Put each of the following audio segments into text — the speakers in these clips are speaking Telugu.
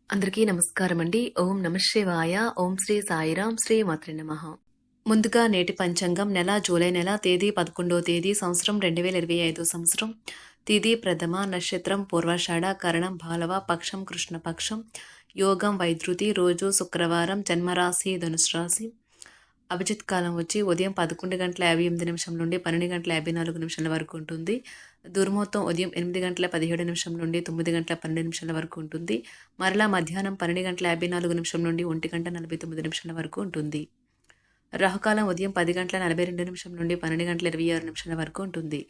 అందరికీ నమస్కారం అండి. ఓం నమః శివాయ. ఓం శ్రీ సాయిరాం. శ్రీ మాత్రే నమః. ముందుగా నేటి పంచాంగం జూలై నెల తేదీ 11వ తేదీ సంవత్సరం 2025 సంవత్సరం. తిథి ప్రథమ, నక్షత్రం పూర్వాషాఢ, కరణం బాలవ, పక్షం కృష్ణపక్షం, యోగం వైద్యుతి, రోజు శుక్రవారం, జన్మరాశి ధనుసు రాశి. అభిజిత్ కాలం వచ్చి ఉదయం 11:58 నుండి 12:54 వరకు ఉంటుంది. దుర్ముహూర్తం ఉదయం 8:17 నుండి 9:12 వరకు ఉంటుంది. మరలా మధ్యాహ్నం 12:54 నుండి 1:49 వరకు ఉంటుంది. రాహుకాలం ఉదయం 10:42 నుండి 12:26 వరకు ఉంటుంది.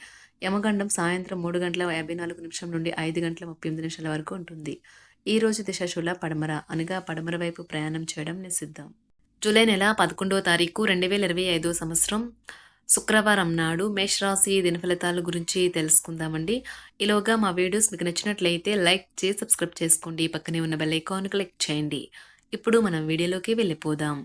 యమగండం సాయంత్రం 3:54 నుండి 5:38 వరకు ఉంటుంది. ఈ రోజు దిశ శూల పడమర, అనగా పడమర వైపు ప్రయాణం చేయడం నిషిద్ధం. జూలై నెల 11వ తారీఖు 2025 సంవత్సరం శుక్రవారం నాడు మేషరాశి దినఫలితాల గురించి తెలుసుకుందామండి. ఈలోగా మా వీడియోస్ మీకు నచ్చినట్లయితే లైక్ చేసి సబ్స్క్రైబ్ చేసుకోండి. పక్కనే ఉన్న బెల్ ఐకాన్ క్లిక్ చేయండి. ఇప్పుడు మనం వీడియోలోకి వెళ్ళిపోదాం.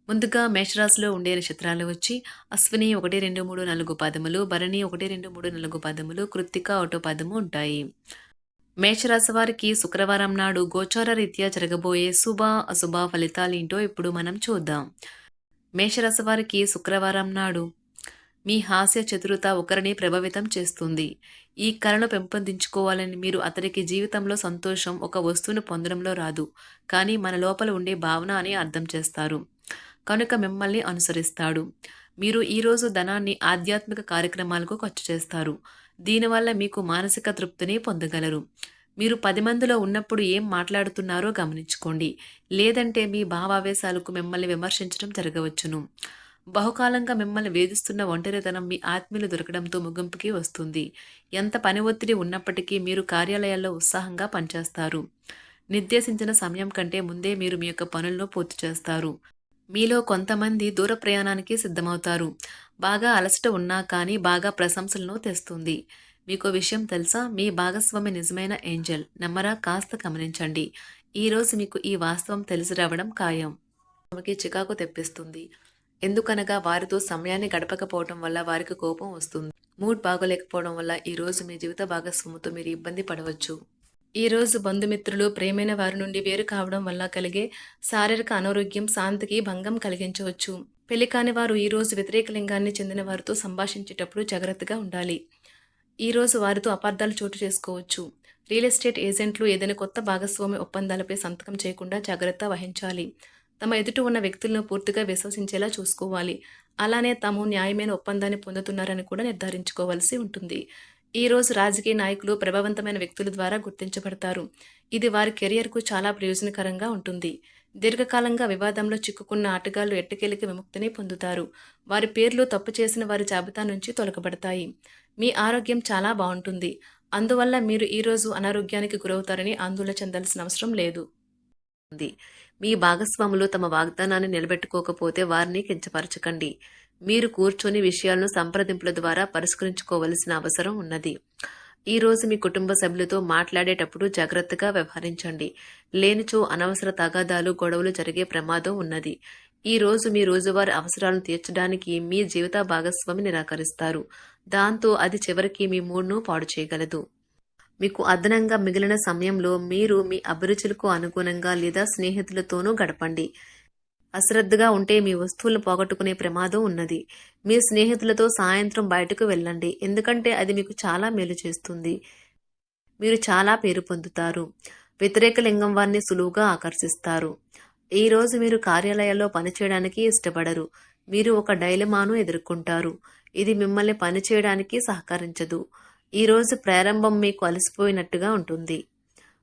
ముందుగా మేషరాశిలో ఉండే నక్షత్రాలు వచ్చి అశ్విని 1, 2, 3, 4 పాదములు, భరణి 1, 2, 3, 4 పాదములు, కృత్తిక 1 పాదము ఉంటాయి. మేషరాశి వారికి శుక్రవారం నాడు గోచార రీత్యా జరగబోయే శుభ అశుభ ఫలితాలేంటో ఇప్పుడు మనం చూద్దాం. మేషరాశి వారికి శుక్రవారం నాడు మీ హాస్య చతురత ఒకరిని ప్రభావితం చేస్తుంది. ఈ కళను పెంపొందించుకోవాలని మీరు అతనికి జీవితంలో సంతోషం ఒక వస్తువును పొందడంలో రాదు, కానీ మన లోపల ఉండే భావన అని అర్థం చేస్తారు. కనుక మిమ్మల్ని అనుసరిస్తాడు. మీరు ఈరోజు ధనాన్ని ఆధ్యాత్మిక కార్యక్రమాలకు ఖర్చు చేస్తారు. దీనివల్ల మీకు మానసిక తృప్తిని పొందగలరు. మీరు 10 మందిలో ఉన్నప్పుడు ఏం మాట్లాడుతున్నారో గమనించుకోండి, లేదంటే మీ భావావేశాలకు మిమ్మల్ని విమర్శించడం జరగవచ్చును. బహుకాలంగా మిమ్మల్ని వేధిస్తున్న ఒంటరితనం మీ ఆత్మీయులు దొరకడంతో ముగింపుకి వస్తుంది. ఎంత పని ఒత్తిడి ఉన్నప్పటికీ మీరు కార్యాలయాల్లో ఉత్సాహంగా పనిచేస్తారు. నిర్దేశించిన సమయం కంటే ముందే మీరు మీ యొక్క పనులను పూర్తి చేస్తారు. మీలో కొంతమంది దూర ప్రయాణానికి సిద్ధమవుతారు. బాగా అలసట ఉన్నా కానీ బాగా ప్రశంసలను తెస్తుంది. మీకు విషయం తెలుసా? మీ భాగస్వామి నిజమైన ఏంజల్. నమ్మరా? కాస్త గమనించండి. ఈరోజు మీకు ఈ వాస్తవం తెలిసి రావడం ఖాయం. ఆమెకి చికాకు తెప్పిస్తుంది. ఎందుకనగా వారితో సమయాన్ని గడపకపోవడం వల్ల వారికి కోపం వస్తుంది. మూడ్ బాగోలేకపోవడం వల్ల ఈరోజు మీ జీవిత భాగస్వామితో మీరు ఇబ్బంది పడవచ్చు. ఈరోజు బంధుమిత్రులు, ప్రేమైన వారి నుండి వేరు కావడం వల్ల కలిగే శారీరక అనారోగ్యం శాంతికి భంగం కలిగించవచ్చు. పెళ్లి కాని వారు ఈరోజు వ్యతిరేక లింగాన్ని చెందిన వారితో సంభాషించేటప్పుడు జాగ్రత్తగా ఉండాలి. ఈరోజు వారితో అపార్థాలు చోటు చేసుకోవచ్చు. రియల్ ఎస్టేట్ ఏజెంట్లు ఏదైనా కొత్త భాగస్వామి ఒప్పందాలపై సంతకం చేయకుండా జాగ్రత్త వహించాలి. తమ ఎదుట ఉన్న వ్యక్తులను పూర్తిగా విశ్వసించేలా చూసుకోవాలి. అలానే తాము న్యాయమైన ఒప్పందాన్ని పొందుతున్నారని కూడా నిర్ధారించుకోవాల్సి ఉంటుంది. ఈరోజు రాజకీయ నాయకులు ప్రభావవంతమైన వ్యక్తుల ద్వారా గుర్తించబడతారు. ఇది వారి కెరియర్కు చాలా ప్రయోజనకరంగా ఉంటుంది. దీర్ఘకాలంగా వివాదంలో చిక్కుకున్న ఆటగాళ్లు ఎట్టకేలికి విముక్తిని పొందుతారు. వారి పేర్లు తప్పు చేసిన వారి జాబితా నుంచి తొలగబడతాయి. మీ ఆరోగ్యం చాలా బాగుంటుంది. అందువల్ల మీరు ఈరోజు అనారోగ్యానికి గురవుతారని ఆందోళన చెందాల్సిన అవసరం లేదు. మీ భాగస్వాములు తమ వాగ్దానాన్ని నిలబెట్టుకోకపోతే వారిని కించపరచకండి. మీరు కూర్చొని విషయాలను సంప్రదింపుల ద్వారా పరిష్కరించుకోవలసిన అవసరం ఉన్నది. ఈరోజు మీ కుటుంబ సభ్యులతో మాట్లాడేటప్పుడు జాగ్రత్తగా వ్యవహరించండి. లేనిచో అనవసర తగాదాలు, గొడవలు జరిగే ప్రమాదం ఉన్నది. ఈ రోజు మీ రోజువారీ అవసరాలను తీర్చడానికి మీ జీవిత భాగస్వామి నిరాకరిస్తారు. దాంతో అది చివరికి మీ మూడ్ను పాడు చేయగలదు. మీకు అదనంగా మిగిలిన సమయంలో మీరు మీ అభిరుచులకు అనుగుణంగా లేదా స్నేహితులతోనూ గడపండి. అశ్రద్ధగా ఉంటే మీ వస్తువులను పోగొట్టుకునే ప్రమాదం ఉన్నది. మీ స్నేహితులతో సాయంత్రం బయటకు వెళ్ళండి, ఎందుకంటే అది మీకు చాలా మేలు చేస్తుంది. మీరు చాలా పేరు పొందుతారు. వ్యతిరేక లింగం వారిని సులువుగా ఆకర్షిస్తారు. ఈ రోజు మీరు కార్యాలయాల్లో పనిచేయడానికి ఇష్టపడరు. మీరు ఒక డైలమాను ఎదుర్కొంటారు. ఇది మిమ్మల్ని పనిచేయడానికి సహకరించదు. ఈ రోజు ప్రారంభం మీకు అలసిపోయినట్టుగా ఉంటుంది.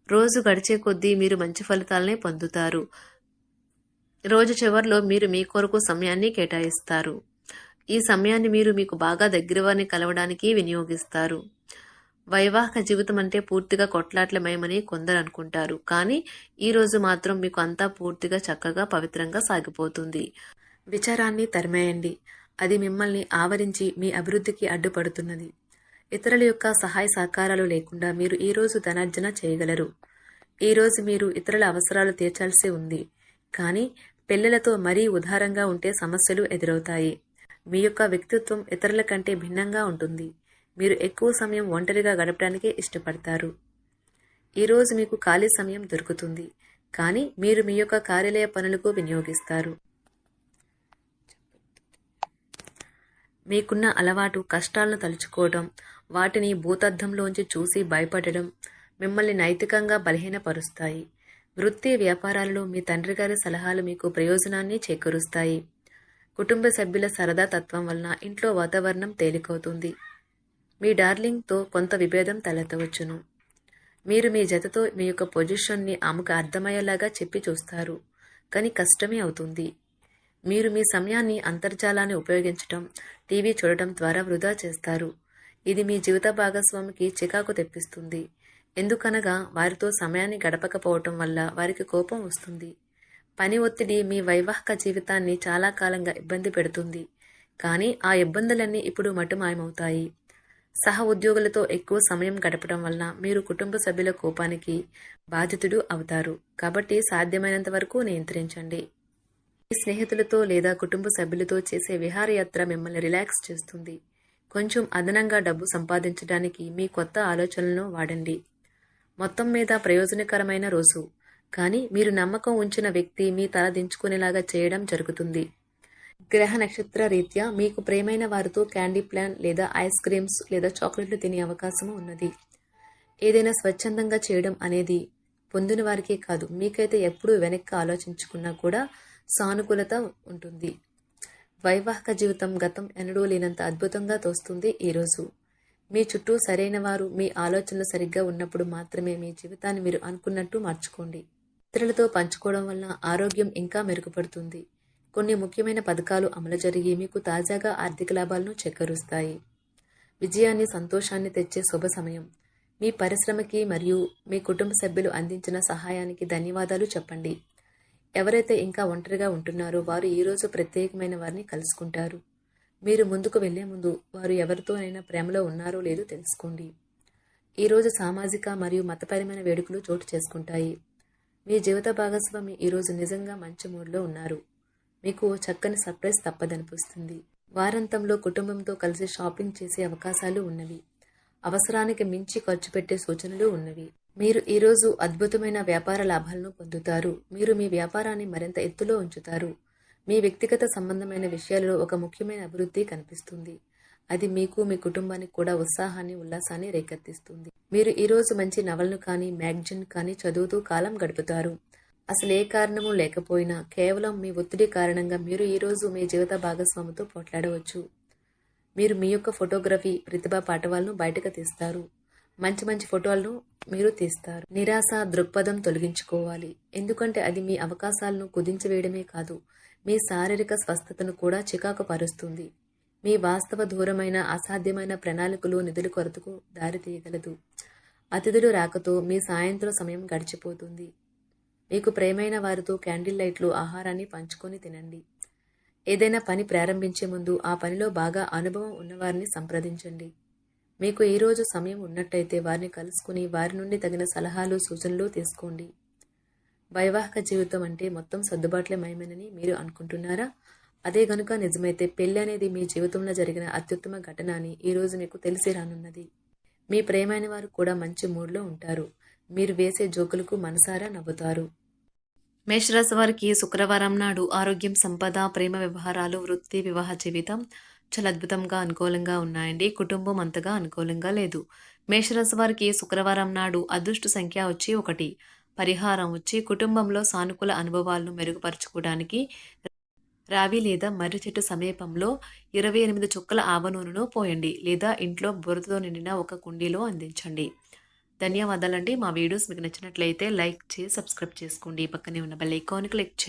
రోజు గడిచే కొద్దీ మీరు మంచి ఫలితాలనే పొందుతారు. రోజు చివరిలో మీరు మీ కొరకు సమయాన్ని కేటాయిస్తారు. ఈ సమయాన్ని మీరు మీకు బాగా దగ్గర వారిని కలవడానికి వినియోగిస్తారు. వైవాహిక జీవితం అంటే పూర్తిగా కొట్లాట్లమయమని కొందరు అనుకుంటారు, కానీ ఈ రోజు మాత్రం మీకు అంతా పూర్తిగా చక్కగా పవిత్రంగా సాగిపోతుంది. విచారాన్ని తరిమేయండి. అది మిమ్మల్ని ఆవరించి మీ అభివృద్ధికి అడ్డుపడుతున్నది. ఇతరుల యొక్క సహాయ సహకారాలు లేకుండా మీరు ఈరోజు ధనార్జన చేయగలరు. ఈరోజు మీరు ఇతరుల అవసరాలు తీర్చాల్సి ఉంది, కానీ పిల్లలతో మరీ ఉదారంగా ఉంటే సమస్యలు ఎదురవుతాయి. మీ యొక్క వ్యక్తిత్వం ఇతరుల కంటే భిన్నంగా ఉంటుంది. మీరు ఎక్కువ సమయం ఒంటరిగా గడపడానికే ఇష్టపడతారు. ఈరోజు మీకు ఖాళీ సమయం దొరుకుతుంది. కానీ మీరు మీ యొక్క కార్యాలయ పనులకు వినియోగిస్తారు. మీకున్న అలవాటు కష్టాలను తలుచుకోవడం, వాటిని భూతద్దంలోంచి చూసి భయపడడం మిమ్మల్ని నైతికంగా బలహీనపరుస్తాయి. వృత్తి వ్యాపారాలలో మీ తండ్రి గారి సలహాలు మీకు ప్రయోజనాన్ని చేకూరుస్తాయి. కుటుంబ సభ్యుల సరదా తత్వం వలన ఇంట్లో వాతావరణం తేలికవుతుంది. మీ డార్లింగ్తో కొంత విభేదం తలెత్తవచ్చును. మీరు మీ జతతో మీ యొక్క పొజిషన్ని ఆమెకు అర్థమయ్యేలాగా చెప్పి చూస్తారు, కానీ కష్టమే అవుతుంది. మీరు మీ సమయాన్ని అంతర్జాలాన్ని ఉపయోగించటం, టీవీ చూడటం ద్వారా వృధా చేస్తారు. ఇది మీ జీవిత భాగస్వామికి చికాకు తెప్పిస్తుంది. ఎందుకనగా వారితో సమయాన్ని గడపకపోవటం వల్ల వారికి కోపం వస్తుంది. పని ఒత్తిడి మీ వైవాహిక జీవితాన్ని చాలా కాలంగా ఇబ్బంది పెడుతుంది, కానీ ఆ ఇబ్బందులన్నీ ఇప్పుడు మటుమాయమవుతాయి. సహ ఉద్యోగులతో ఎక్కువ సమయం గడపడం వల్ల మీరు కుటుంబ సభ్యుల కోపానికి బాధితుడు అవుతారు. కాబట్టి సాధ్యమైనంత వరకు నియంత్రించండి. మీ స్నేహితులతో లేదా కుటుంబ సభ్యులతో చేసే విహారయాత్ర మిమ్మల్ని రిలాక్స్ చేస్తుంది. కొంచెం అదనంగా డబ్బు సంపాదించడానికి మీ కొత్త ఆలోచనలను వాడండి. మొత్తం మీద ప్రయోజనకరమైన రోజు, కానీ మీరు నమ్మకం ఉంచిన వ్యక్తి మీ తల దించుకునేలాగా చేయడం జరుగుతుంది. గ్రహ నక్షత్ర రీత్యా మీకు ప్రేమైన వారితో క్యాండీ ప్లాన్ లేదా ఐస్ క్రీమ్స్ లేదా చాక్లెట్లు తినే అవకాశం ఉన్నది. ఏదైనా స్వచ్ఛందంగా చేయడం అనేది పొందిన వారికే కాదు, మీకైతే ఎప్పుడూ వెనక్కి ఆలోచించుకున్నా కూడా సానుకూలత ఉంటుంది. వైవాహిక జీవితం గతం ఎన్నడూ లేనంత అద్భుతంగా తోస్తుంది ఈరోజు. మీ చుట్టూ సరైన వారు, మీ ఆలోచనలు సరిగ్గా ఉన్నప్పుడు మాత్రమే మీ జీవితాన్ని మీరు అనుకున్నట్టు మార్చుకోండి. ఇతరులతో పంచుకోవడం వల్ల ఆరోగ్యం ఇంకా మెరుగుపడుతుంది. కొన్ని ముఖ్యమైన పథకాలు అమలు జరిగి మీకు తాజాగా ఆర్థిక లాభాలను చేకూరుస్తాయి. విజయాన్ని, సంతోషాన్ని తెచ్చే శుభ సమయం. మీ పరిశ్రమకి మరియు మీ కుటుంబ సభ్యులు అందించిన సహాయానికి ధన్యవాదాలు చెప్పండి. ఎవరైతే ఇంకా ఒంటరిగా ఉంటున్నారో వారు ఈరోజు ప్రత్యేకమైన వారిని కలుసుకుంటారు. మీరు ముందుకు వెళ్లే ముందు వారు ఎవరితోనైనా ప్రేమలో ఉన్నారో లేదో తెలుసుకోండి. ఈరోజు సామాజిక మరియు మతపరమైన వేడుకలు చోటు చేసుకుంటాయి. మీ జీవిత భాగస్వామి ఈరోజు నిజంగా మంచి మూడ్లో ఉన్నారు. మీకు చక్కని సర్ప్రైజ్ తప్పదనిపిస్తుంది. వారాంతంలో కుటుంబంతో కలిసి షాపింగ్ చేసే అవకాశాలు ఉన్నవి. అవసరానికి మించి ఖర్చు పెట్టే సూచనలు ఉన్నవి. మీరు ఈరోజు అద్భుతమైన వ్యాపార లాభాలను పొందుతారు. మీరు మీ వ్యాపారాన్ని మరింత ఎత్తులో ఉంచుతారు. మీ వ్యక్తిగత సంబంధమైన విషయాలలో ఒక ముఖ్యమైన అభివృద్ధి కనిపిస్తుంది. అది మీకు, మీ కుటుంబానికి కూడా ఉత్సాహాన్ని, ఉల్లాసాన్ని రేకెత్తిస్తుంది. మీరు ఈరోజు మంచి నవలను కానీ, మ్యాగజైన్ కానీ చదువుతూ కాలం గడుపుతారు. అసలు ఏ కారణము లేకపోయినా కేవలం మీ ఒత్తిడి కారణంగా మీరు ఈరోజు మీ జీవిత భాగస్వామితో పోట్లాడవచ్చు. మీరు మీ యొక్క ఫోటోగ్రఫీ ప్రతిభా పాఠవాలను బయటకు తీస్తారు. మంచి మంచి ఫోటోలను మీరు తీస్తారు. నిరాశ దృక్పథం తొలగించుకోవాలి, ఎందుకంటే అది మీ అవకాశాలను కుదించివేయడమే కాదు, మీ శారీరక స్వస్థతను కూడా చికాకు పరుస్తుంది. మీ వాస్తవ దూరమైన అసాధ్యమైన ప్రణాళికలు నిధుల కొరతకు దారితీయగలదు. అతిథులు రాకతో మీ సాయంత్రం సమయం గడిచిపోతుంది. మీకు ప్రేమైన వారితో క్యాండిల్ లైట్లు, ఆహారాన్ని పంచుకొని తినండి. ఏదైనా పని ప్రారంభించే ముందు ఆ పనిలో బాగా అనుభవం ఉన్నవారిని సంప్రదించండి. మీకు ఈరోజు సమయం ఉన్నట్టయితే వారిని కలుసుకుని వారి నుండి తగిన సలహాలు, సూచనలు తీసుకోండి. వైవాహిక జీవితం అంటే మొత్తం సర్దుబాట్లే మయమేనని మీరు అనుకుంటున్నారా? అదే గనుక నిజమైతే పెళ్లి అనేది మీ జీవితంలో జరిగిన అత్యుత్తమ ఘటన అని ఈరోజు మీకు తెలిసి రానున్నది. మీ ప్రేమైన వారు కూడా మంచి మూడ్లో ఉంటారు. మీరు వేసే జోకులకు మనసారా నవ్వుతారు. మేషరాశి వారికి శుక్రవారం నాడు ఆరోగ్యం, సంపద, ప్రేమ వ్యవహారాలు, వృత్తి, వివాహ జీవితం చాలా అద్భుతంగా అనుకూలంగా ఉన్నాయండి. కుటుంబం అంతగా అనుకూలంగా లేదు. మేషరాశి వారికి శుక్రవారం నాడు అదృష్ట సంఖ్య వచ్చి 1. పరిహారం వచ్చి కుటుంబంలో సానుకూల అనుభవాలను మెరుగుపరచుకోవడానికి రావి లేదా మర్రి చెట్టు సమీపంలో 28 చుక్కల ఆవ నూనెను పోయండి, లేదా ఇంట్లో బురదతో నిండిన ఒక కుండీలో అందించండి. ధన్యవాదాలండి. మా వీడియోస్ మీకు నచ్చినట్లయితే లైక్ చేసి సబ్స్క్రైబ్ చేసుకోండి. పక్కనే ఉన్న బెల్ ఐకాన్ క్లిక్ చేయండి.